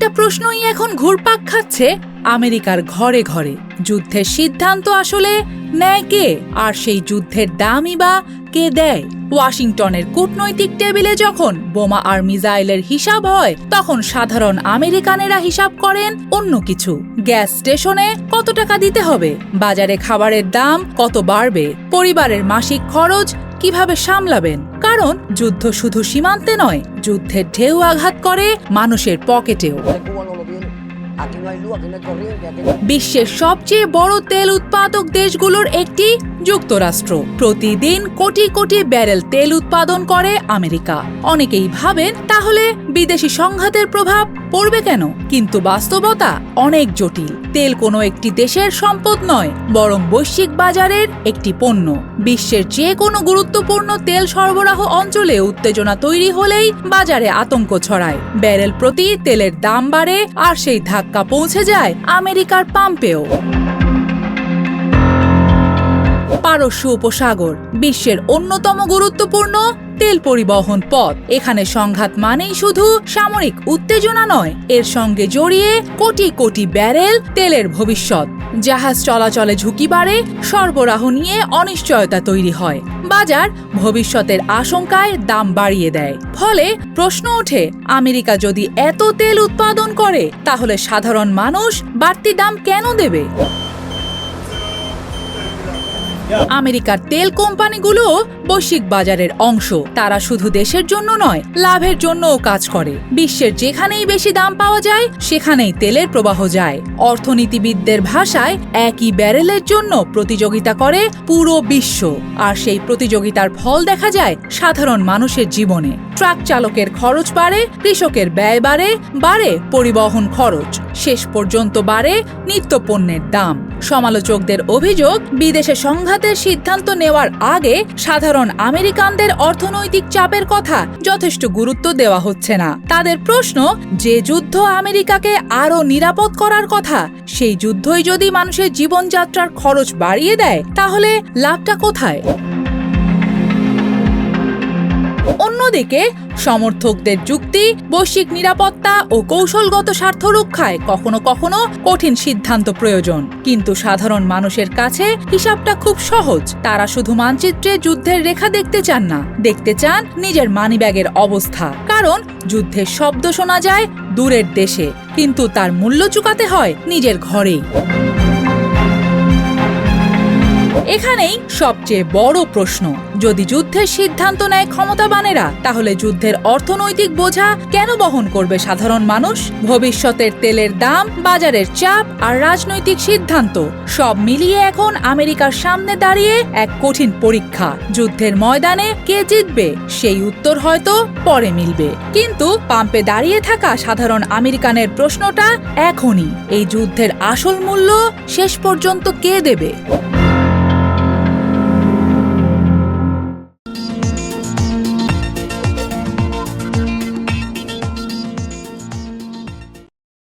একটা প্রশ্নই এখন ঘুরপাক খাচ্ছে আমেরিকার ঘরে ঘরে। যুদ্ধের সিদ্ধান্ত আসলে নেয় কে, আর সেই যুদ্ধের দামই বা কে দেয়? ওয়াশিংটনের কূটনৈতিক টেবিলে যখন বোমা আর মিসাইলের হিসাব হয়, তখন সাধারণ আমেরিকানেরা হিসাব করেন অন্য কিছু। গ্যাস স্টেশনে কত টাকা দিতে হবে, বাজারে খাবারের দাম কত বাড়বে, পরিবারের মাসিক খরচ কিভাবে সামলাবেন। কারণ যুদ্ধ শুধু সীমান্তে নয়, যুদ্ধের ঢেউ আঘাত করে মানুষের পকেটেও। বিশ্বের সবচেয়ে বড় তেল উৎপাদক দেশগুলোর একটি যুক্তরাষ্ট্র। প্রতিদিন কোটি কোটি ব্যারেল তেল উৎপাদন করে আমেরিকা। অনেকেই ভাবেন তাহলে বিদেশি সংঘাতের প্রভাব পড়বে কেন, কিন্তু বাস্তবতা অনেক জটিল। তেল কোনো একটি দেশের সম্পদ নয়, বরং বৈশ্বিক বাজারের একটি পণ্য। বিশ্বের যে কোনো গুরুত্বপূর্ণ তেল সরবরাহ অঞ্চলে উত্তেজনা তৈরি হলেই বাজারে আতঙ্ক ছড়ায়, ব্যারেল প্রতি তেলের দাম বাড়ে, আর সেই ধাক্কা পৌঁছে যায় আমেরিকার পাম্পেও। পারস্য উপসাগর বিশ্বের অন্যতম গুরুত্বপূর্ণ তেল পরিবহন পথ। এখানে সংঘাত মানেই শুধু সামরিক উত্তেজনা নয়, এর সঙ্গে জড়িয়ে কোটি কোটি ব্যারেল তেলের ভবিষ্যৎ। জাহাজ চলাচলে ঝুঁকি বাড়ে, সরবরাহ নিয়ে অনিশ্চয়তা তৈরি হয়, বাজার ভবিষ্যতের আশঙ্কায় দাম বাড়িয়ে দেয়। ফলে প্রশ্ন ওঠে, আমেরিকা যদি এত তেল উৎপাদন করে, তাহলে সাধারণ মানুষ বাড়তি দাম কেন দেবে? আমেরিকার তেল কোম্পানিগুলো বৈশ্বিক বাজারের অংশ। তারা শুধু দেশের জন্য নয়, লাভের জন্যও কাজ করে। বিশ্বের যেখানেই বেশি দাম পাওয়া যায়, সেখানেই তেলের প্রবাহ যায়। অর্থনীতিবিদদের ভাষায় একই ব্যারেলের জন্য প্রতিযোগিতা করে পুরো বিশ্ব, আর সেই প্রতিযোগিতার ফল দেখা যায় সাধারণ মানুষের জীবনে। ট্রাক চালকের খরচ বাড়ে, কৃষকের ব্যয় বাড়ে, বাড়ে পরিবহন খরচ, শেষ পর্যন্ত বাড়ে নিত্যপণ্যের দাম। সমালোচকদের অভিযোগ, বিদেশে সংঘাতের সিদ্ধান্ত নেওয়ার আগে সাধারণ আমেরিকানদের অর্থনৈতিক চাপের কথা যথেষ্ট গুরুত্ব দেওয়া হচ্ছে না। তাদের প্রশ্ন, যে যুদ্ধ আমেরিকাকে আরো নিরাপদ করার কথা, সেই যুদ্ধই যদি মানুষের জীবনযাত্রার খরচ বাড়িয়ে দেয়, তাহলে লাভটা কোথায়? অন্যদিকে সমর্থকদের যুক্তি, বৈশ্বিক নিরাপত্তা ও কৌশলগত স্বার্থ রক্ষায় কখনো কখনো কঠিন সিদ্ধান্ত প্রয়োজন। কিন্তু সাধারণ মানুষের কাছে হিসাবটা খুব সহজ। তারা শুধু মানচিত্রে যুদ্ধের রেখা দেখতে চান না, দেখতে চান নিজের মানিব্যাগের অবস্থা। কারণ যুদ্ধের শব্দ শোনা যায় দূরের দেশে, কিন্তু তার মূল্য চুকাতে হয় নিজের ঘরেই। এখানেই সবচেয়ে বড় প্রশ্ন, যদি যুদ্ধের সিদ্ধান্ত নেয় ক্ষমতাবানেরা, তাহলে যুদ্ধের অর্থনৈতিক বোঝা কেন বহন করবে সাধারণ মানুষ? ভবিষ্যতের তেলের দাম, বাজারের চাপ আর রাজনৈতিক সিদ্ধান্ত সব মিলিয়ে এখন আমেরিকার সামনে দাঁড়িয়ে এক কঠিন পরীক্ষা। যুদ্ধের ময়দানে কে জিতবে, সেই উত্তর হয়তো পরে মিলবে, কিন্তু পাম্পে দাঁড়িয়ে থাকা সাধারণ আমেরিকানের প্রশ্নটা এখনই, এই যুদ্ধের আসল মূল্য শেষ পর্যন্ত কে দেবে?